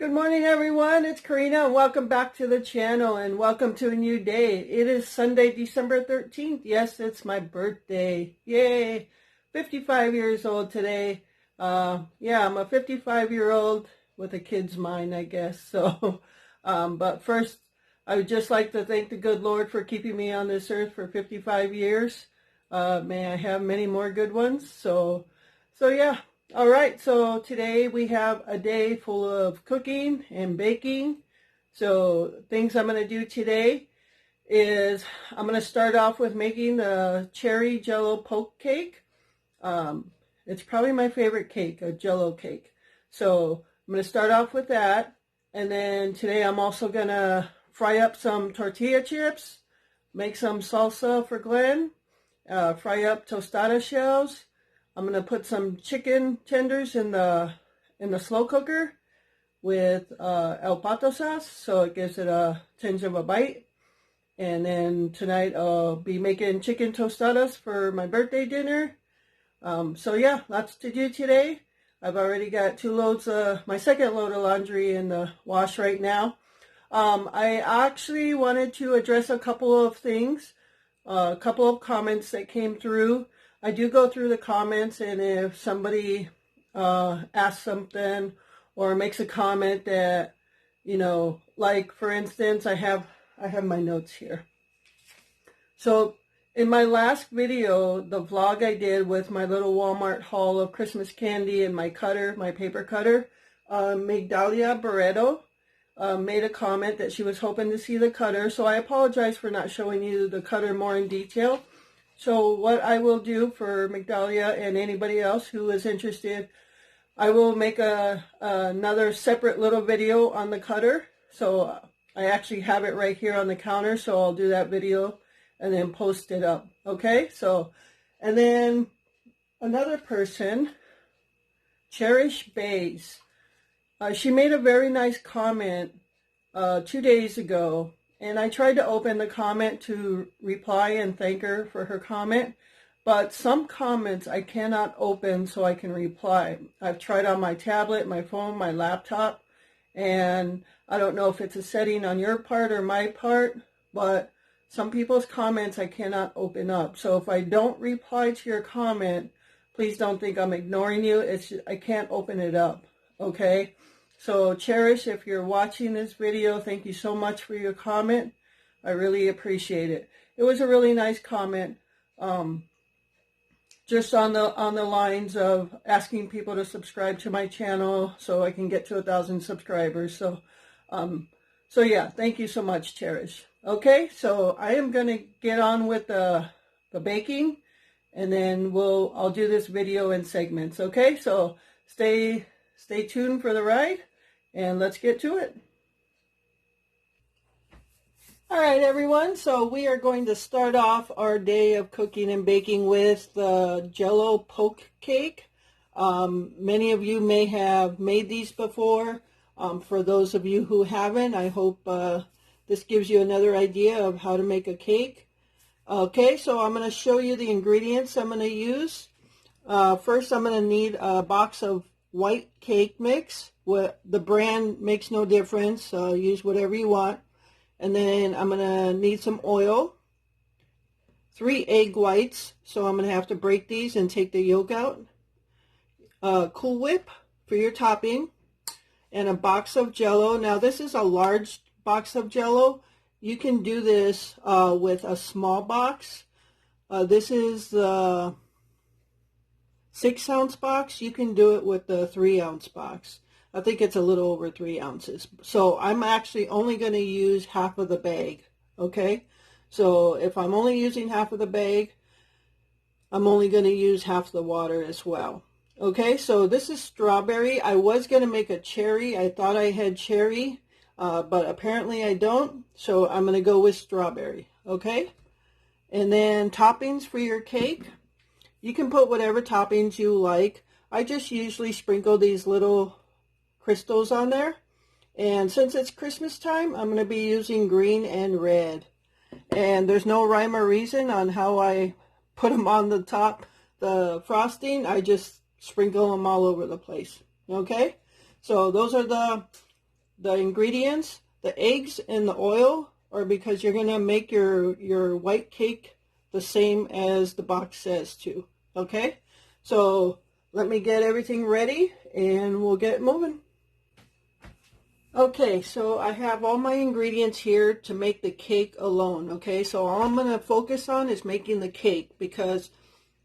Good morning, everyone. It's Corinna, and welcome back to the channel, and welcome to a new day. It is Sunday, December 13th. Yes, it's my birthday. Yay! 55 years old today. Yeah, I'm a 55-year-old with a kid's mind, I guess. So, but first, I would just like to thank the good Lord for keeping me on this earth for 55 years. May I have many more good ones. So yeah. All right, so today we have a day full of cooking and baking. So things I'm going to do today is I'm going to start off with making the cherry Jello poke cake. It's probably my favorite cake, a Jello cake. So I'm going to start off with that. And then today I'm also going to fry up some tortilla chips, make some salsa for Glenn, fry up tostada shells. I'm going to put some chicken tenders in the slow cooker with El Pato sauce, so it gives it a tinge of a bite. And then tonight I'll be making chicken tostadas for my birthday dinner. So yeah, lots to do today. I've already got my second load of laundry in the wash right now. I actually wanted to address a couple of things, a couple of comments that came through. I do go through the comments, and if somebody asks something or makes a comment that, like for instance, I have my notes here. So in my last video, the vlog I did with my little Walmart haul of Christmas candy and my paper cutter, Migdalia Barreto made a comment that she was hoping to see the cutter. So I apologize for not showing you the cutter more in detail. So what I will do for Migdalia and anybody else who is interested, I will make another separate little video on the cutter. So I actually have it right here on the counter, so I'll do that video and then post it up. Okay, so, and then another person, Cherish Bays, she made a very nice comment 2 days ago. And I tried to open the comment to reply and thank her for her comment. But some comments I cannot open so I can reply. I've tried on my tablet, my phone, my laptop. And I don't know if it's a setting on your part or my part. But some people's comments I cannot open up. So if I don't reply to your comment, please don't think I'm ignoring you. I can't open it up. Okay? So Cherish, if you're watching this video, thank you so much for your comment. I really appreciate it. It was a really nice comment, just on the lines of asking people to subscribe to my channel so I can get to 1,000 subscribers. So yeah, thank you so much, Cherish. Okay, so I am going to get on with the baking, and then I'll do this video in segments. Okay, so stay tuned for the ride. And let's get to it. All right, everyone. So we are going to start off our day of cooking and baking with the Jello poke cake. Many of you may have made these before. For those of you who haven't, I hope this gives you another idea of how to make a cake. Okay, so I'm going to show you the ingredients I'm going to use. First, I'm going to need a box of white cake mix. The brand makes no difference. Use whatever you want. And then I'm going to need some oil, 3 egg whites, so I'm going to have to break these and take the yolk out, Cool Whip for your topping, and a box of Jello. Now this is a large box of Jello. You can do this with a small box. This is the 6-ounce box. You can do it with the 3-ounce box. I think it's a little over 3 ounces. So I'm actually only going to use half of the bag. Okay? So if I'm only using half of the bag, I'm only going to use half the water as well. Okay? So this is strawberry. I was going to make a cherry. I thought I had cherry, but apparently I don't. So I'm going to go with strawberry. Okay? And then toppings for your cake. You can put whatever toppings you like. I just usually sprinkle these little crystals on there, and since it's Christmas time, I'm going to be using green and red, and there's no rhyme or reason on how I put them on the top, the frosting. I just sprinkle them all over the place. Okay, so those are the the ingredients, the eggs and the oil, are because you're going to make your white cake the same as the box says to. Okay? So let me get everything ready and we'll get moving. Okay, so I have all my ingredients here to make the cake alone. Okay, so all I'm going to focus on is making the cake, because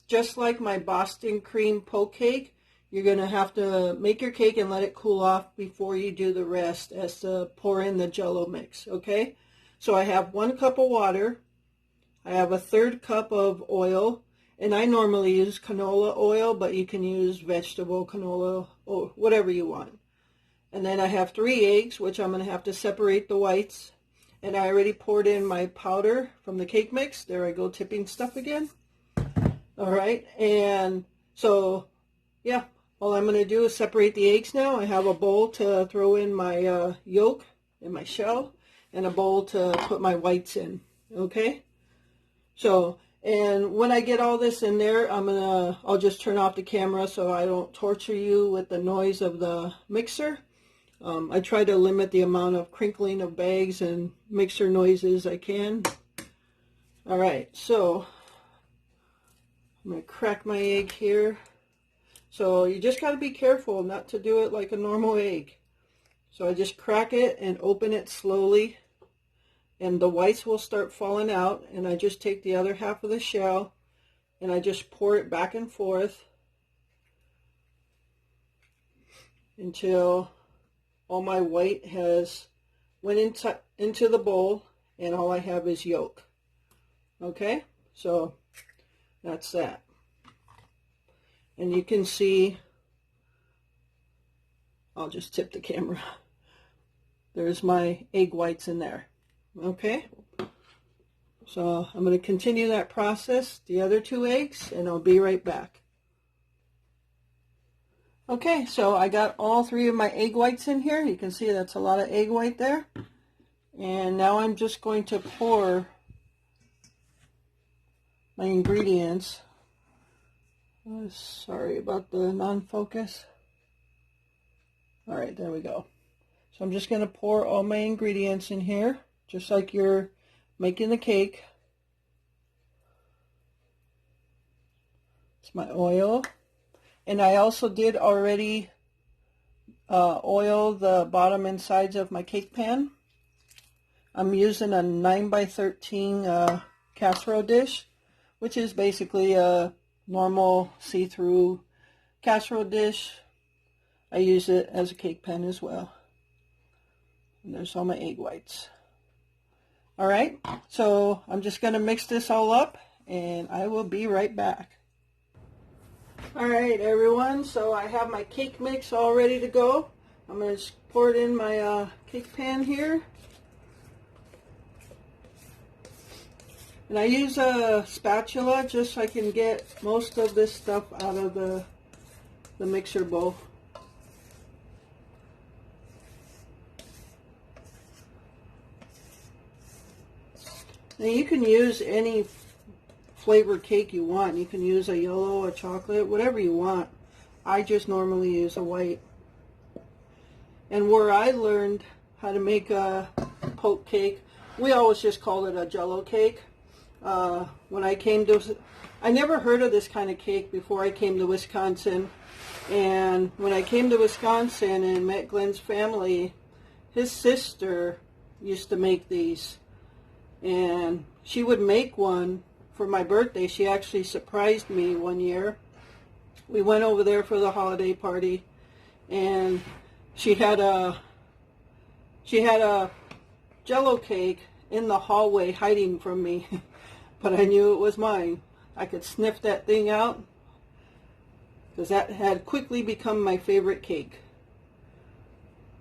just like my Boston cream poke cake, you're going to have to make your cake and let it cool off before you do the rest, as to pour in the Jello mix. Okay, so I have 1 cup of water, I have a 1/3 cup of oil, and I normally use canola oil, but you can use vegetable canola or whatever you want. And then I have 3 eggs, which I'm going to have to separate the whites. And I already poured in my powder from the cake mix. There I go, tipping stuff again. All right, and so, yeah, all I'm going to do is separate the eggs now. I have a bowl to throw in my yolk and my shell, and a bowl to put my whites in, okay? So, and when I get all this in there, I'll just turn off the camera so I don't torture you with the noise of the mixer. I try to limit the amount of crinkling of bags and mixer noises I can. All right, so I'm going to crack my egg here. So you just got to be careful not to do it like a normal egg. So I just crack it and open it slowly, and the whites will start falling out, and I just take the other half of the shell and I just pour it back and forth until all my white has went into the bowl and all I have is yolk. Okay, so that's that. And you can see, I'll just tip the camera. There's my egg whites in there. Okay, so I'm going to continue that process, the other 2 eggs, and I'll be right back. Okay, so I got all 3 of my egg whites in here. You can see that's a lot of egg white there. And now I'm just going to pour my ingredients. Oh, sorry about the non-focus. All right, there we go. So I'm just going to pour all my ingredients in here, just like you're making the cake. It's my oil. And I also did already oil the bottom and sides of my cake pan. I'm using a 9x13 casserole dish, which is basically a normal see-through casserole dish. I use it as a cake pan as well. And there's all my egg whites. All right, so I'm just going to mix this all up, and I will be right back. All right, everyone, so I have my cake mix all ready to go. I'm going to just pour it in my cake pan here. And I use a spatula just so I can get most of this stuff out of the mixer bowl. Now you can use any flavored cake you want. You can use a yellow, a chocolate, whatever you want. I just normally use a white. And where I learned how to make a poke cake, we always just called it a Jello cake. When I never heard of this kind of cake before I came to Wisconsin. And when I came to Wisconsin and met Glenn's family, his sister used to make these. And she would make one for my birthday. She actually surprised me one year. We went over there for the holiday party, and she had a Jello cake in the hallway hiding from me. But I knew it was mine. I could sniff that thing out, because that had quickly become my favorite cake.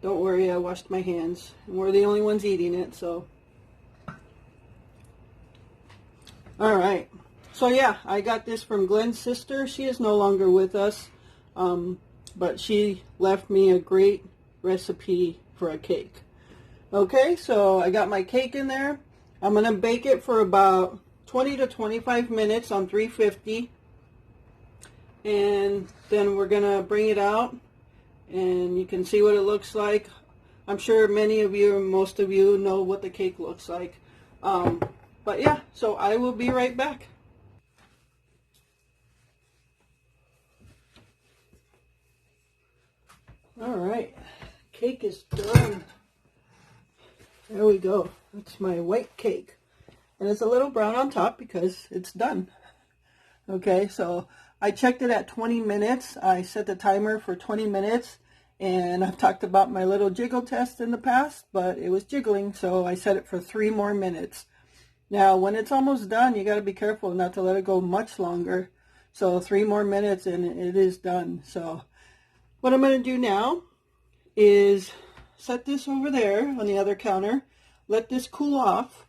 Don't worry, I washed my hands, and we're the only ones eating it, so. All right, so yeah, I got this from Glenn's sister. She is no longer with us, but she left me a great recipe for a cake. Okay, so I got my cake in there. I'm going to bake it for about 20 to 25 minutes on 350, and then we're going to bring it out, and you can see what it looks like. I'm sure many of you, most of you know what the cake looks like. But yeah, so I will be right back. All right, cake is done. There we go. That's my white cake. And it's a little brown on top because it's done. Okay, so I checked it at 20 minutes. I set the timer for 20 minutes. And I've talked about my little jiggle test in the past, but it was jiggling, so I set it for 3 more minutes. Now, when it's almost done, you got to be careful not to let it go much longer. So 3 more minutes and it is done. So what I'm going to do now is set this over there on the other counter, let this cool off,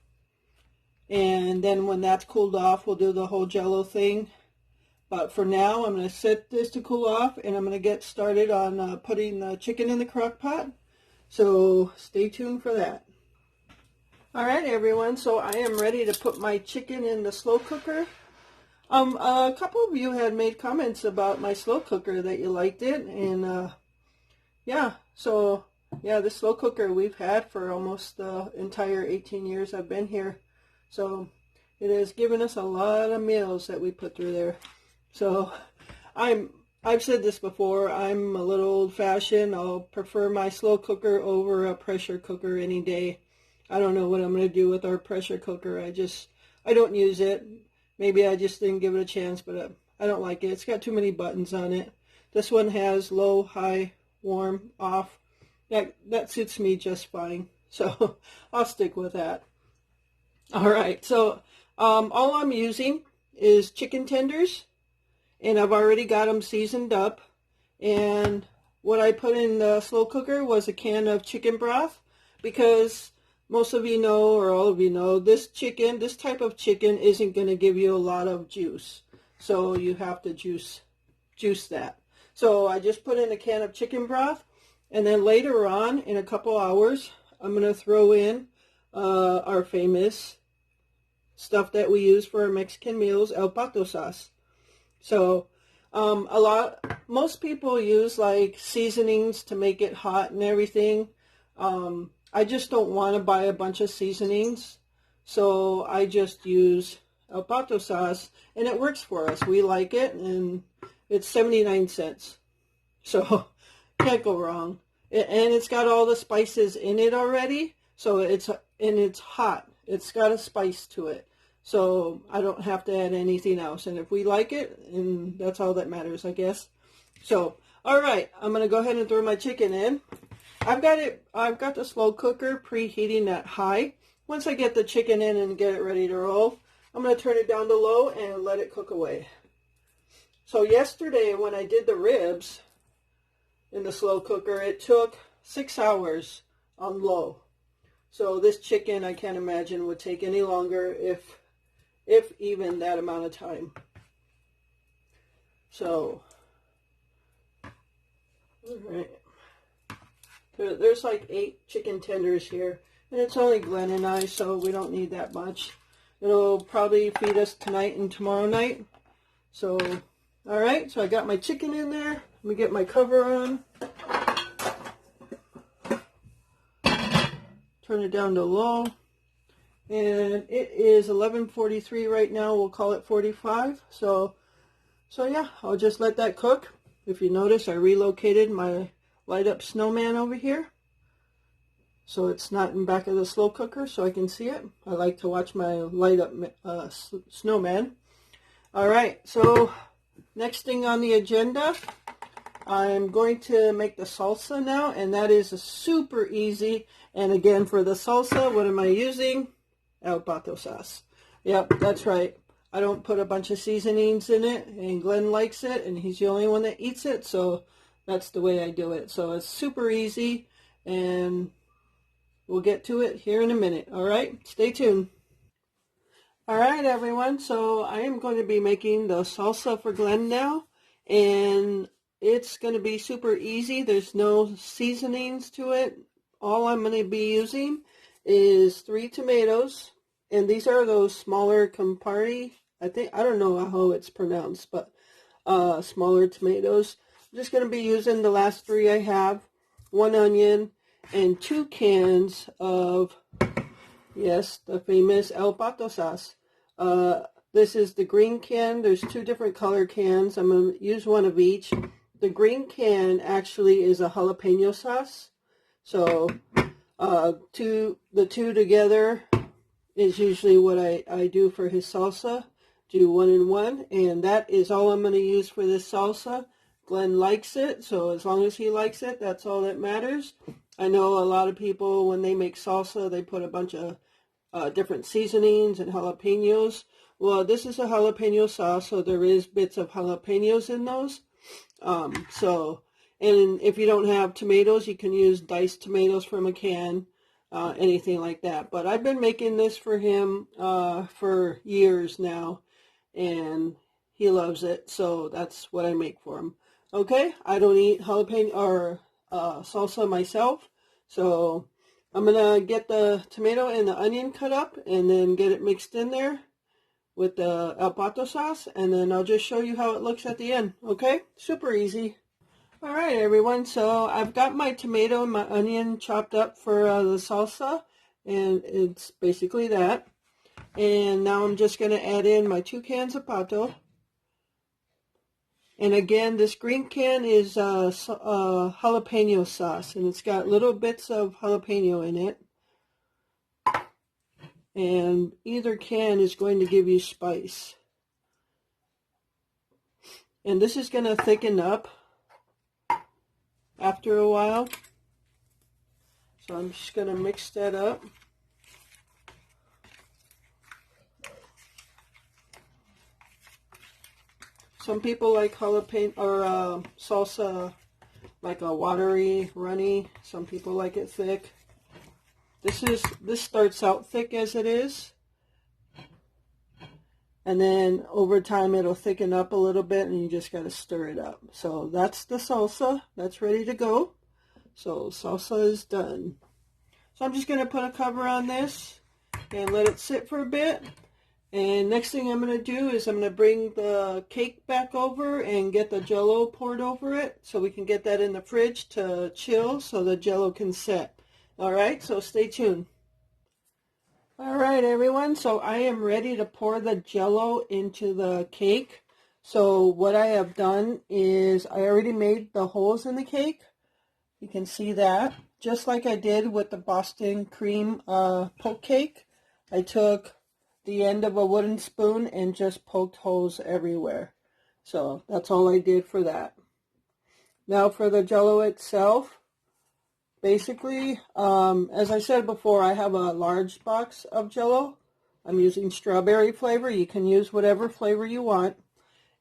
and then when that's cooled off, we'll do the whole Jello thing. But for now, I'm going to set this to cool off, and I'm going to get started on putting the chicken in the crock pot. So stay tuned for that. All right, everyone, so I am ready to put my chicken in the slow cooker. A couple of you had made comments about my slow cooker that you liked it, and yeah, so yeah, the slow cooker we've had for almost the entire 18 years I've been here. So it has given us a lot of meals that we put through there. So I've said this before, I'm a little old-fashioned. I'll prefer my slow cooker over a pressure cooker any day. I don't know what I'm going to do with our pressure cooker. I don't use it. Maybe I just didn't give it a chance, but I don't like it. It's got too many buttons on it. This one has low, high, warm, off. That suits me just fine. So I'll stick with that. All right, so all I'm using is chicken tenders, and I've already got them seasoned up. And what I put in the slow cooker was a can of chicken broth, because most of you know, or all of you know, this type of chicken isn't going to give you a lot of juice. So you have to juice that. So I just put in a can of chicken broth, and then later on, in a couple hours, I'm going to throw in our famous stuff that we use for our Mexican meals, el pato sauce. So most people use like seasonings to make it hot and everything. I just don't want to buy a bunch of seasonings, so I just use el pato sauce, and it works for us. We like it, and it's 79 cents. So can't go wrong. And it's got all the spices in it already, so it's hot. It's got a spice to it. So I don't have to add anything else. And if we like it, and that's all that matters, I guess. So, all right, I'm going to go ahead and throw my chicken in. I've got the slow cooker preheating at high. Once I get the chicken in and get it ready to roll, I'm going to turn it down to low and let it cook away. So yesterday when I did the ribs in the slow cooker, it took 6 hours on low. So this chicken, I can't imagine, would take any longer, if even that amount of time. So, all right. There's like 8 chicken tenders here, and it's only Glenn and I, so we don't need that much. It'll probably feed us tonight and tomorrow night. So, all right, so I got my chicken in there. Let me get my cover on. Turn it down to low. And it is 11:43 right now. We'll call it 45. So yeah, I'll just let that cook. If you notice, I relocated my light up snowman over here, so it's not in back of the slow cooker, so I can see it. I like to watch my light up snowman. All right, so next thing on the agenda, I'm going to make the salsa now, and that is super easy. And again, for the salsa, what am I using? El pato sauce. Yep, that's right. I don't put a bunch of seasonings in it, and Glenn likes it, and he's the only one that eats it, so that's the way I do it. So it's super easy, and we'll get to it here in a minute. All right, stay tuned. All right, everyone, so I am going to be making the salsa for Glenn now, and it's going to be super easy. There's no seasonings to it. All I'm going to be using is 3 tomatoes, and these are those smaller Campari. I don't know how it's pronounced, but smaller tomatoes. I'm just going to be using the last 3 I have. 1 onion, and 2 cans of, yes, the famous El Pato sauce. This is the green can. There's 2 different color cans. I'm going to use one of each. The green can actually is a jalapeno sauce. So the two together is usually what I do for his salsa. Do 1 and 1, and that is all I'm going to use for this salsa. Glenn likes it, so as long as he likes it, that's all that matters. I know a lot of people, when they make salsa, they put a bunch of different seasonings and jalapenos. Well, this is a jalapeno sauce, so there is bits of jalapenos in those. And if you don't have tomatoes, you can use diced tomatoes from a can, anything like that. But I've been making this for him for years now, and he loves it, so that's what I make for him. Okay, I don't eat jalapeno or salsa myself, so I'm going to get the tomato and the onion cut up and then get it mixed in there with the El Pato sauce, and then I'll just show you how it looks at the end, okay? Super easy. All right, everyone, so I've got my tomato and my onion chopped up for the salsa, and it's basically that. And now I'm just going to add in my 2 cans of pato. And again, this green can is jalapeno sauce, and it's got little bits of jalapeno in it. And either can is going to give you spice. And this is going to thicken up after a while. So I'm just going to mix that up. Some people like jalapeno or salsa like a watery, runny. Some people like it thick. This starts out thick as it is, and then over time it'll thicken up a little bit, and you just got to stir it up. So that's the salsa. That's ready to go. So salsa is done. So I'm just going to put a cover on this and let it sit for a bit. And next thing I'm going to do is I'm going to bring the cake back over and get the Jello poured over it so we can get that in the fridge to chill so the Jello can set. All right, so stay tuned. All right, everyone, so I am ready to pour the Jello into the cake. So what I have done is I already made the holes in the cake. You can see that, just like I did with the Boston cream poke cake. I took the end of a wooden spoon and just poked holes everywhere. So that's all I did for that. Now for the Jello itself, basically, as I said before, I have a large box of Jello. I'm using strawberry flavor. You can use whatever flavor you want.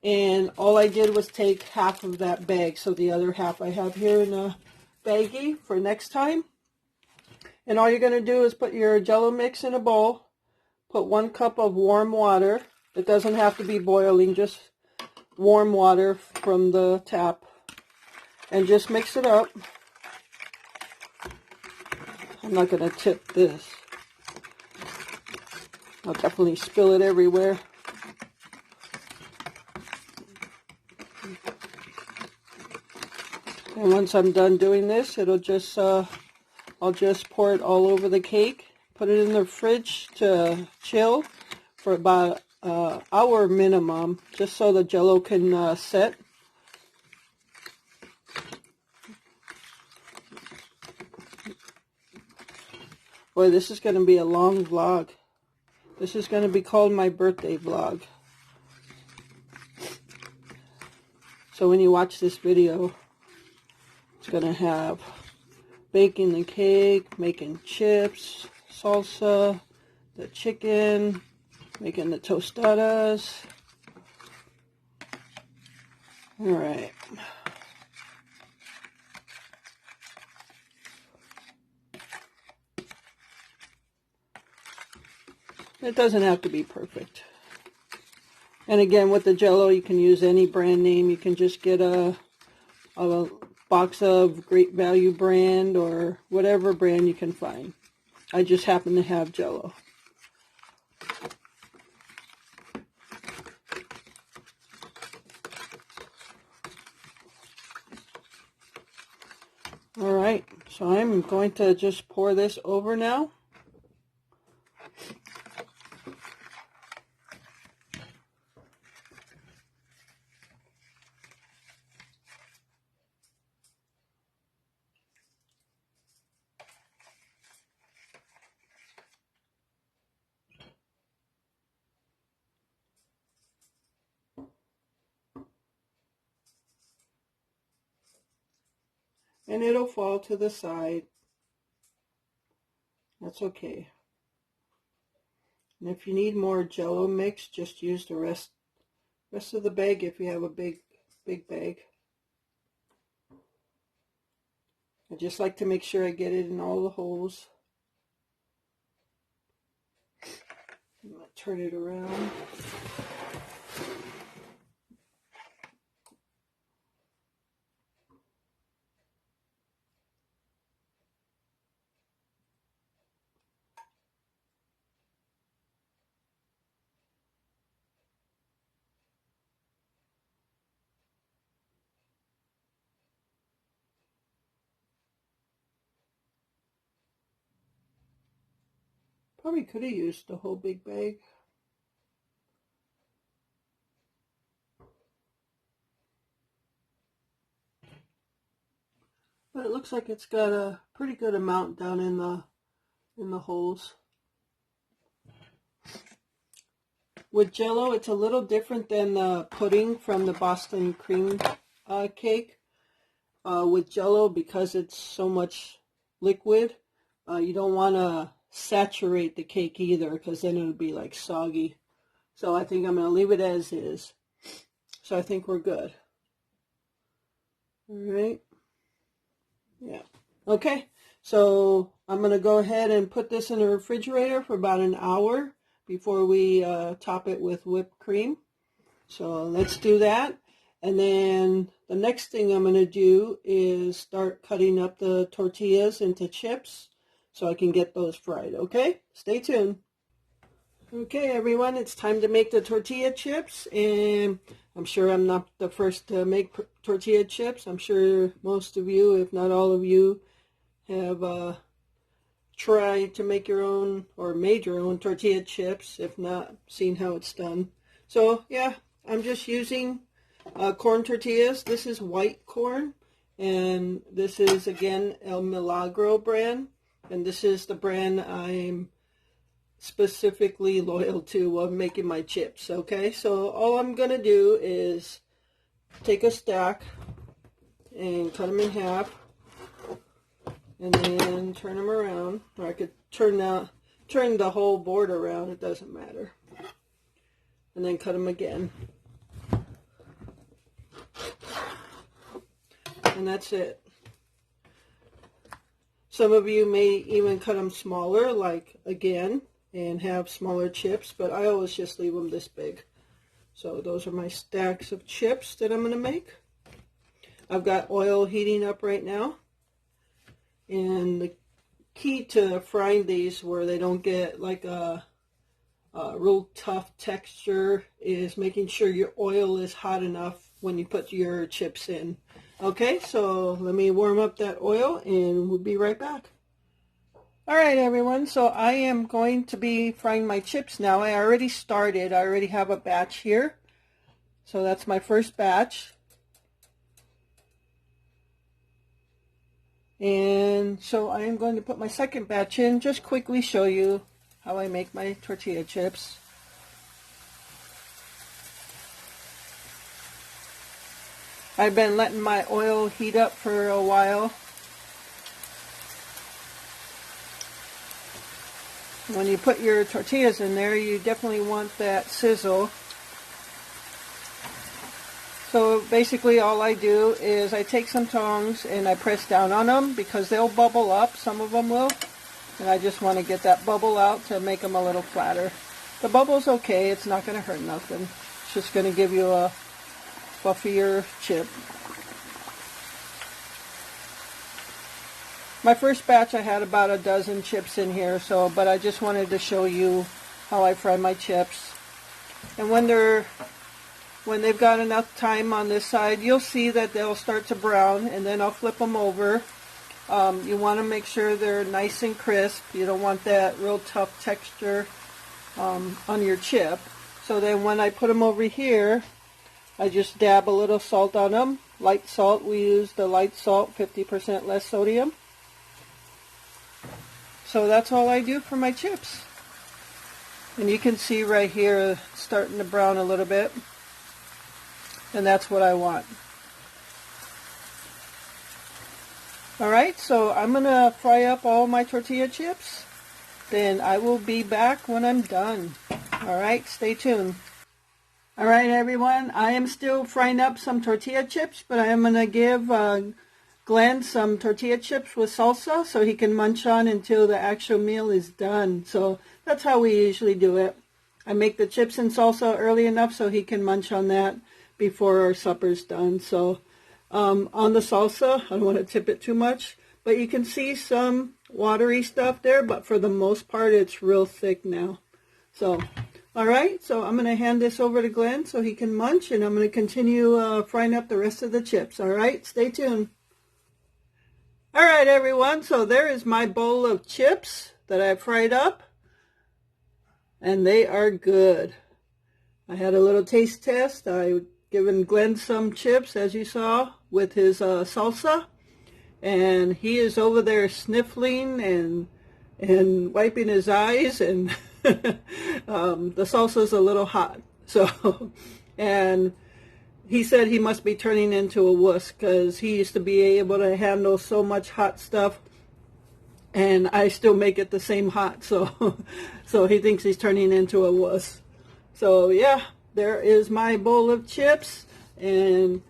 And all I did was take half of that bag. So the other half I have here in a baggie for next time. And all you're going to do is put your Jello mix in a bowl. Put 1 cup of warm water. It doesn't have to be boiling, just warm water from the tap. And just mix it up. I'm not going to tip this. I'll definitely spill it everywhere. And once I'm done doing this, it'll just, I'll just pour it all over the cake. Put it in the fridge to chill for about an hour minimum, just so the Jello can set. Boy, this is going to be a long vlog. This is going to be called my birthday vlog. So when you watch this video, it's going to have baking the cake, making chips, salsa, the chicken, making the tostadas. All right. It doesn't have to be perfect. And again, with the Jello, you can use any brand name. You can just get a box of Great Value brand or whatever brand you can find. I just happen to have Jello. All right, So I'm going to just pour this over now. And it'll fall to the side. That's okay. And if you need more Jello mix, just use the rest of the bag if you have a big bag. I just like to make sure I get it in all the holes. I'm going to turn it around. Probably could have used the whole big bag. But it looks like it's got a pretty good amount down in the holes. With Jello, it's a little different than the pudding from the Boston cream cake. With Jello, because it's so much liquid, you don't want to saturate the cake either, because then it'll be like soggy. So I think I'm going to leave it as is. So I think we're good. All right. Yeah. Okay. So I'm going to go ahead and put this in the refrigerator for about an hour before we top it with whipped cream. So let's do that. And then the next thing I'm going to do is start cutting up the tortillas into chips so I can get those fried, okay? Stay tuned. Okay, everyone, it's time to make the tortilla chips, and I'm sure I'm not the first to make tortilla chips. I'm sure most of you, if not all of you, have tried to make your own or made your own tortilla chips, if not seen how it's done. So, yeah, I'm just using corn tortillas. This is white corn, and this is, again, El Milagro brand, and this is the brand I'm specifically loyal to while making my chips. Okay, so all I'm gonna do is take a stack and cut them in half, and then turn them around, or I could turn the whole board around, it doesn't matter, and then cut them again, and that's it. Some of you may even cut them smaller, like again, and have smaller chips, but I always just leave them this big. So those are my stacks of chips that I'm going to make. I've got oil heating up right now, and the key to frying these where they don't get like a real tough texture is making sure your oil is hot enough when you put your chips in. Okay, so let me warm up that oil and we'll be right back. All right, everyone, so I am going to be frying my chips now. I already started. I already have a batch here. So that's my first batch. And so I am going to put my second batch in, just quickly show you how I make my tortilla chips. I've been letting my oil heat up for a while. When you put your tortillas in there, you definitely want that sizzle. So basically all I do is I take some tongs and I press down on them because they'll bubble up, some of them will. And I just want to get that bubble out to make them a little flatter. The bubble's okay, it's not going to hurt nothing. It's just going to give you a fluffier chip. My first batch I had about a dozen chips in here, but I just wanted to show you how I fry my chips. And when they've got enough time on this side, you'll see that they'll start to brown, and then I'll flip them over You want to make sure they're nice and crisp. You don't want that real tough texture on your chip. So then when I put them over here, I just dab a little salt on them. Light salt, we use the light salt, 50% less sodium. So that's all I do for my chips. And you can see right here starting to brown a little bit. And that's what I want. Alright, so I'm going to fry up all my tortilla chips. Then I will be back when I'm done. Alright, stay tuned. Alright everyone, I am still frying up some tortilla chips, but I am going to give Glenn some tortilla chips with salsa so he can munch on until the actual meal is done. So that's how we usually do it. I make the chips and salsa early enough so he can munch on that before our supper's done. So on the salsa, I don't want to tip it too much, but you can see some watery stuff there, but for the most part it's real thick now. So alright, so I'm going to hand this over to Glenn so he can munch, and I'm going to continue frying up the rest of the chips. Alright, stay tuned. Alright everyone, so there is my bowl of chips that I fried up, and they are good. I had a little taste test. I given Glenn some chips, as you saw, with his salsa, and he is over there sniffling and wiping his eyes, and the salsa's a little hot. So, and he said he must be turning into a wuss because he used to be able to handle so much hot stuff, and I still make it the same hot. So, so he thinks he's turning into a wuss. So yeah, there is my bowl of chips, and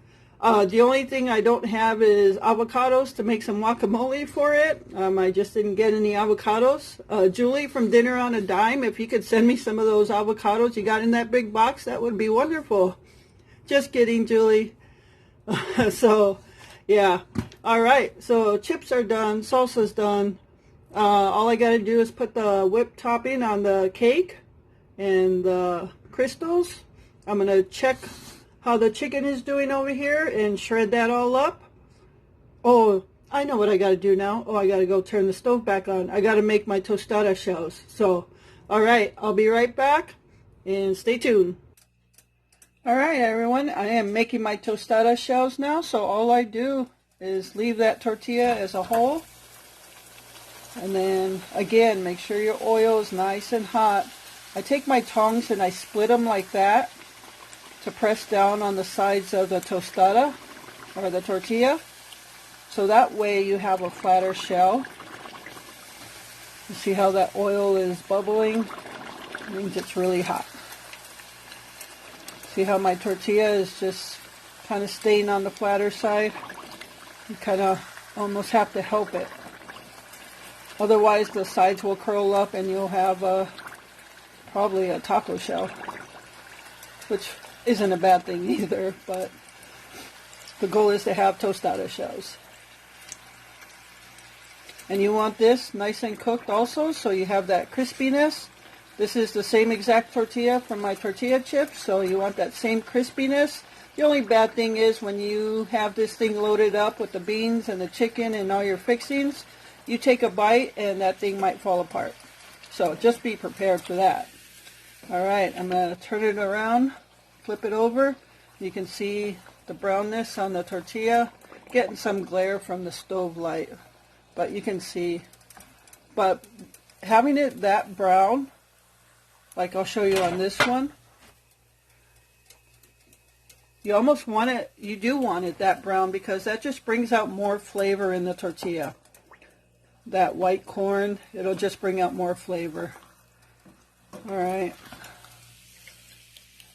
the only thing I don't have is avocados to make some guacamole for it. I just didn't get any avocados. Julie from Dinner on a Dime, if you could send me some of those avocados you got in that big box, that would be wonderful. Just kidding, Julie. So, yeah. All right, so chips are done, salsa's done. All I got to do is put the whipped topping on the cake and the crystals. I'm going to check how the chicken is doing over here and shred that all up. Oh, I know what I got to do now. Oh, I got to go turn the stove back on. I got to make my tostada shells. So, all right, I'll be right back, and stay tuned. All right, everyone, I am making my tostada shells now. So all I do is leave that tortilla as a whole. And then, again, make sure your oil is nice and hot. I take my tongs and I split them like that to press down on the sides of the tostada or the tortilla. So that way you have a flatter shell. You see how that oil is bubbling? It means it's really hot. See how my tortilla is just kind of staying on the flatter side? You kind of almost have to help it. Otherwise the sides will curl up and you'll have probably a taco shell, which isn't a bad thing either, but the goal is to have tostada shells. And you want this nice and cooked also, so you have that crispiness. This is the same exact tortilla from my tortilla chips, so you want that same crispiness. The only bad thing is when you have this thing loaded up with the beans and the chicken and all your fixings, you take a bite and that thing might fall apart. So just be prepared for that. Alright, I'm going to turn it around, flip it over. You can see the brownness on the tortilla, getting some glare from the stove light, but you can see. But having it that brown, like I'll show you on this one, you almost want it, you do want it that brown because that just brings out more flavor in the tortilla. That white corn, it'll just bring out more flavor. Alright.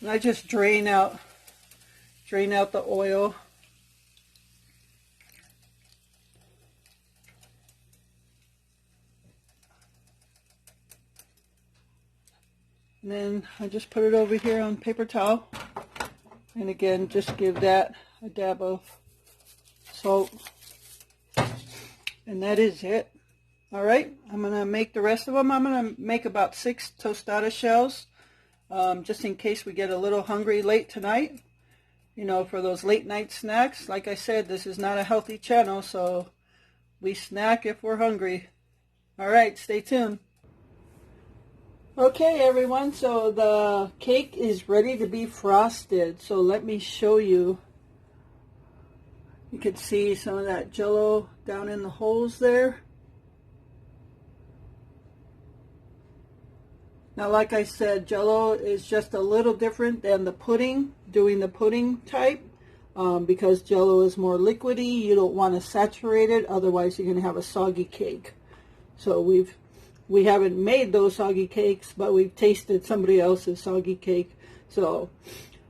And I just drain out the oil. And then I just put it over here on paper towel. And again, just give that a dab of salt. And that is it. Alright, I'm going to make the rest of them. I'm going to make about 6 tostada shells, just in case we get a little hungry late tonight. You know, for those late night snacks. Like I said, this is not a healthy channel, so We snack if we're hungry. All right, stay tuned. Okay, everyone, so the cake is ready to be frosted. So let me show you. You can see some of that Jello down in the holes there. Now, like I said, Jello is just a little different than the pudding, doing the pudding type, because Jello is more liquidy. You don't want to saturate it, otherwise you're going to have a soggy cake. So we haven't made those soggy cakes, but we've tasted somebody else's soggy cake. So,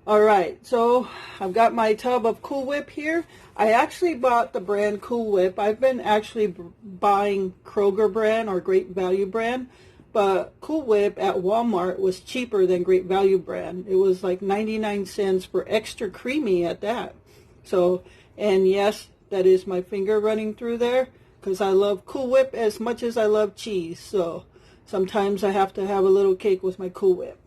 all right, so I've got my tub of Cool Whip here. I actually bought the brand Cool Whip. I've been actually buying Kroger brand or Great Value brand. But Cool Whip at Walmart was cheaper than Great Value brand. It was like 99 cents for extra creamy at that. So, and yes, that is my finger running through there because I love Cool Whip as much as I love cheese. So sometimes I have to have a little cake with my Cool Whip.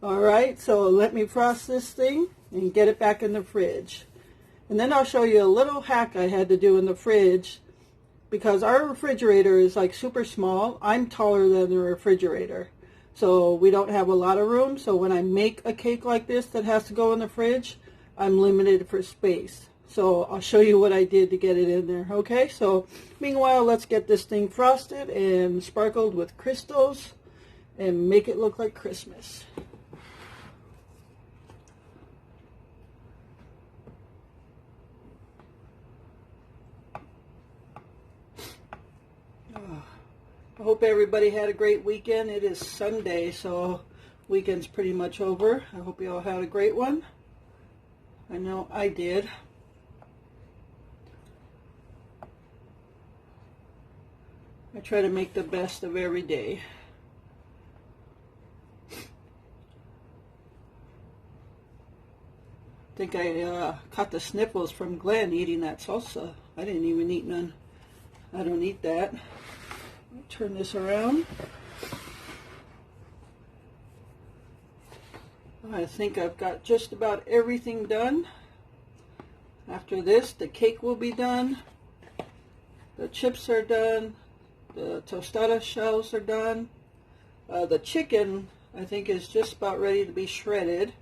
All right, so let me frost this thing and get it back in the fridge. And then I'll show you a little hack I had to do in the fridge. Because our refrigerator is like super small. I'm taller than the refrigerator. So we don't have a lot of room. So when I make a cake like this that has to go in the fridge, I'm limited for space. So I'll show you what I did to get it in there. Okay, so meanwhile, let's get this thing frosted and sparkled with crystals and make it look like Christmas. I hope everybody had a great weekend. It is Sunday, so weekend's pretty much over. I hope you all had a great one. I know I did. I try to make the best of every day. I think I caught the sniffles from Glenn eating that salsa. I didn't even eat none. I don't eat that. Turn this around. I think I've got just about everything done. After this, the cake will be done. The chips are done. The tostada shells are done. The chicken, I think, is just about ready to be shredded.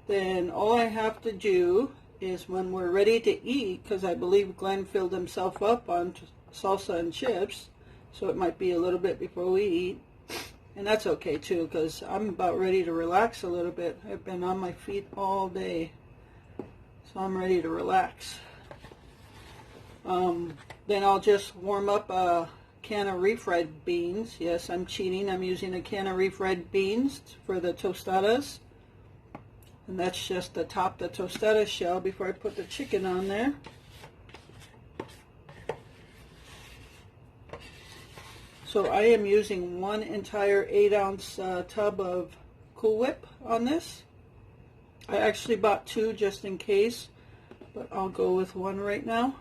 Then all I have to do is when we're ready to eat, because I believe Glenn filled himself up on salsa and chips, so it might be a little bit before we eat. And that's okay too, because I'm about ready to relax a little bit. I've been on my feet all day, so I'm ready to relax. Then I'll just warm up a can of refried beans. Yes, I'm cheating. I'm using a can of refried beans for the tostadas. And that's just to top the tostada shell before I put the chicken on there. So I am using one entire 8-ounce tub of Cool Whip on this. I actually bought two just in case, but I'll go with one right now.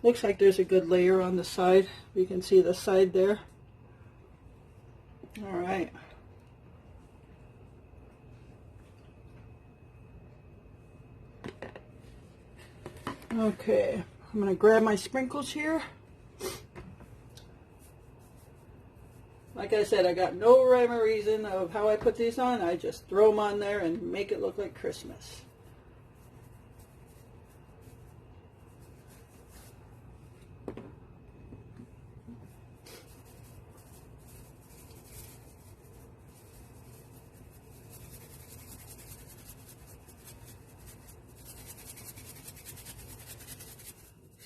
Looks like there's a good layer on the side. You can see the side there. All right. Okay, I'm going to grab my sprinkles here. Like I said, I got no rhyme or reason of how I put these on. I just throw them on there and make it look like Christmas.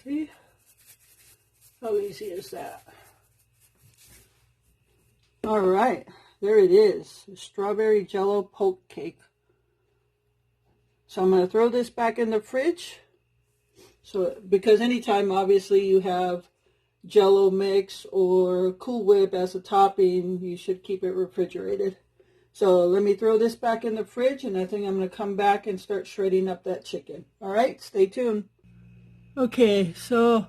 See? How easy is that? All right, there it is, strawberry Jello poke cake. So I'm going to throw this back in the fridge. So because anytime obviously you have Jello mix or Cool Whip as a topping, you should keep it refrigerated. So let me throw this back in the fridge, and I think I'm going to come back and start shredding up that chicken. All right, stay tuned. Okay, so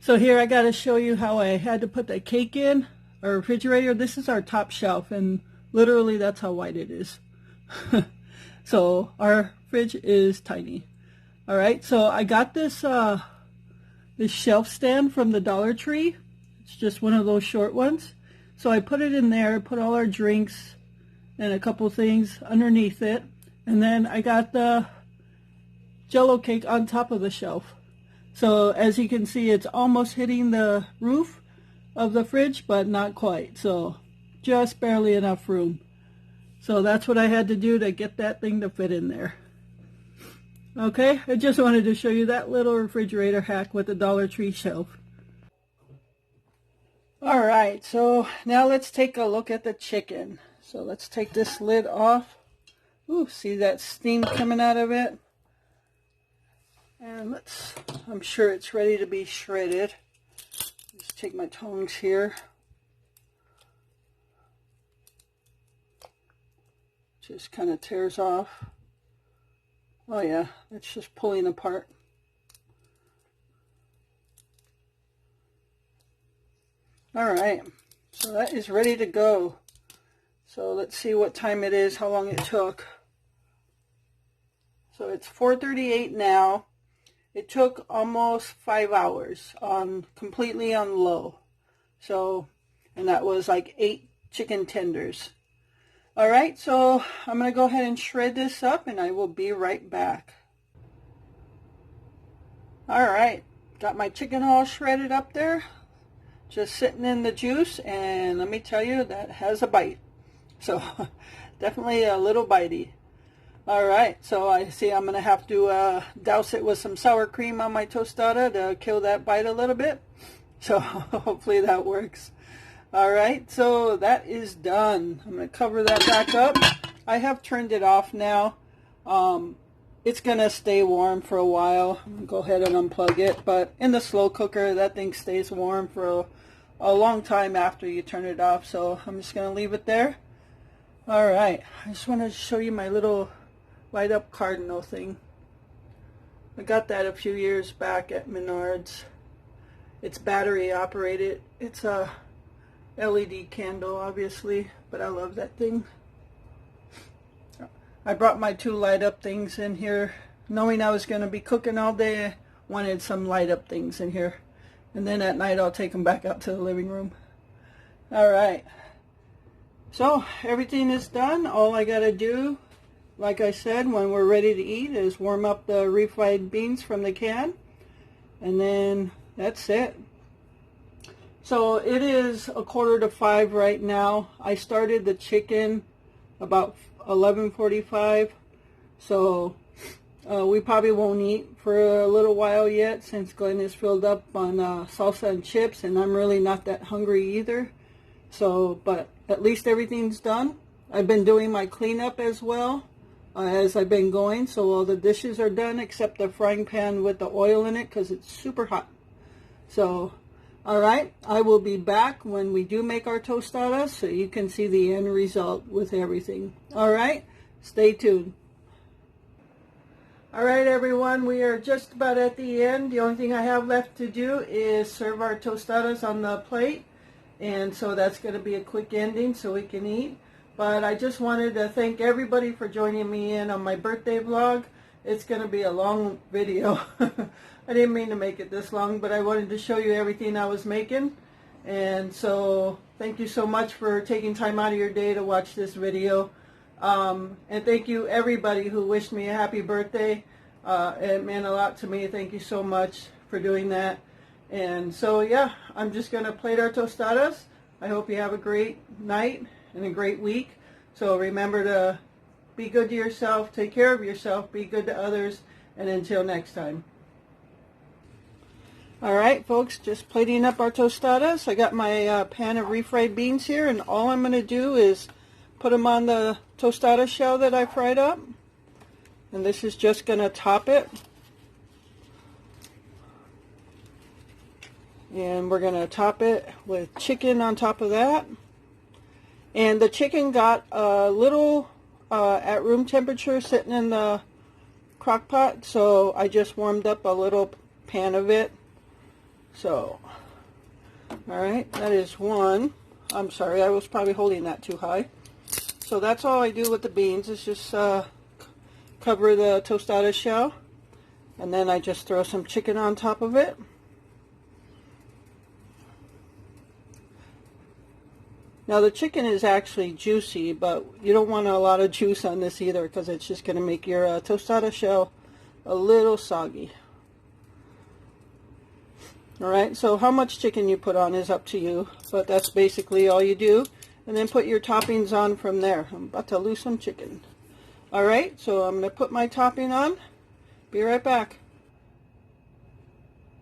here I got to show you how I had to put the cake in our refrigerator. This is our top shelf, and literally that's how wide it is. So our fridge is tiny. All right, so I got this this shelf stand from the Dollar Tree. It's just one of those short ones. So I put it in there, put all our drinks and a couple things underneath it. And then I got the Jello cake on top of the shelf. So as you can see, it's almost hitting the roof of the fridge, but not quite. So just barely enough room. So that's what I had to do to get that thing to fit in there. Okay, I just wanted to show you that little refrigerator hack with the Dollar Tree shelf. Alright, so now let's take a look at the chicken. So let's take this lid off. Ooh, see that steam coming out of it? And I'm sure it's ready to be shredded. Just take my tongs here. Just kind of tears off. Oh yeah, it's just pulling apart. Alright, so that is ready to go. So let's see what time it is, how long it took. So it's 4:38 now. It took almost 5 hours completely on low. So, and that was like 8 chicken tenders. Alright, so I'm going to go ahead and shred this up and I will be right back. Alright, got my chicken all shredded up there. Just sitting in the juice, and let me tell you, that has a bite. So, definitely a little bitey. Alright, so I see I'm going to have to douse it with some sour cream on my tostada to kill that bite a little bit. So, hopefully that works. Alright, so that is done. I'm going to cover that back up. I have turned it off now. It's going to stay warm for a while. I'm going to go ahead and unplug it. But in the slow cooker, that thing stays warm for a long time after you turn it off. So I'm just going to leave it there. Alright, I just want to show you my little light up cardinal thing. I got that a few years back at Menards. It's battery operated. It's a LED candle, obviously, but I love that thing. I brought my 2 light up things in here, knowing I was going to be cooking all day. I wanted some light up things in here, and then at night I'll take them back out to the living room. Alright, so everything is done. All I gotta do, like I said, when we're ready to eat, is warm up the refried beans from the can, and then that's it. So it is 4:45 right now. I started the chicken about 11:45, so we probably won't eat for a little while yet, since Glenn is filled up on salsa and chips, and I'm really not that hungry either. So, but at least everything's done. I've been doing my cleanup as well as I've been going, so all the dishes are done except the frying pan with the oil in it because it's super hot. So, alright, I will be back when we do make our tostadas so you can see the end result with everything. Alright, stay tuned. Alright everyone, we are just about at the end. The only thing I have left to do is serve our tostadas on the plate. And so that's going to be a quick ending so we can eat. But I just wanted to thank everybody for joining me in on my birthday vlog. It's going to be a long video. I didn't mean to make it this long, but I wanted to show you everything I was making. And so thank you so much for taking time out of your day to watch this video. And thank you everybody who wished me a happy birthday. It meant a lot to me. Thank you so much for doing that. And so yeah, I'm just going to plate our tostadas. I hope you have a great night and a great week. So remember to be good to yourself, take care of yourself, be good to others, and until next time. Alright folks, just plating up our tostadas. I got my pan of refried beans here, and all I'm going to do is put them on the tostada shell that I fried up. And this is just going to top it. And we're going to top it with chicken on top of that. And the chicken got a little at room temperature sitting in the crock pot, so I just warmed up a little pan of it. So, alright, that is one. I'm sorry, I was probably holding that too high. So that's all I do with the beans, is just cover the tostada shell. And then I just throw some chicken on top of it. Now the chicken is actually juicy, but you don't want a lot of juice on this either because it's just going to make your tostada shell a little soggy. Alright, so how much chicken you put on is up to you, but that's basically all you do. And then put your toppings on from there. I'm about to lose some chicken. Alright, so I'm going to put my topping on. Be right back.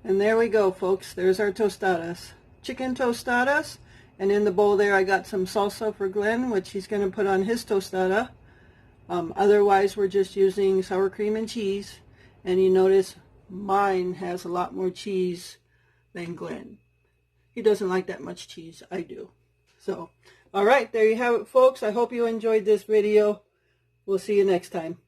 And there we go, folks. There's our tostadas. Chicken tostadas. And in the bowl there I got some salsa for Glenn, which he's going to put on his tostada. Otherwise we're just using sour cream and cheese. And you notice mine has a lot more cheese than Glenn. He doesn't like that much cheese. I do. So, alright, there you have it, folks. I hope you enjoyed this video. We'll see you next time.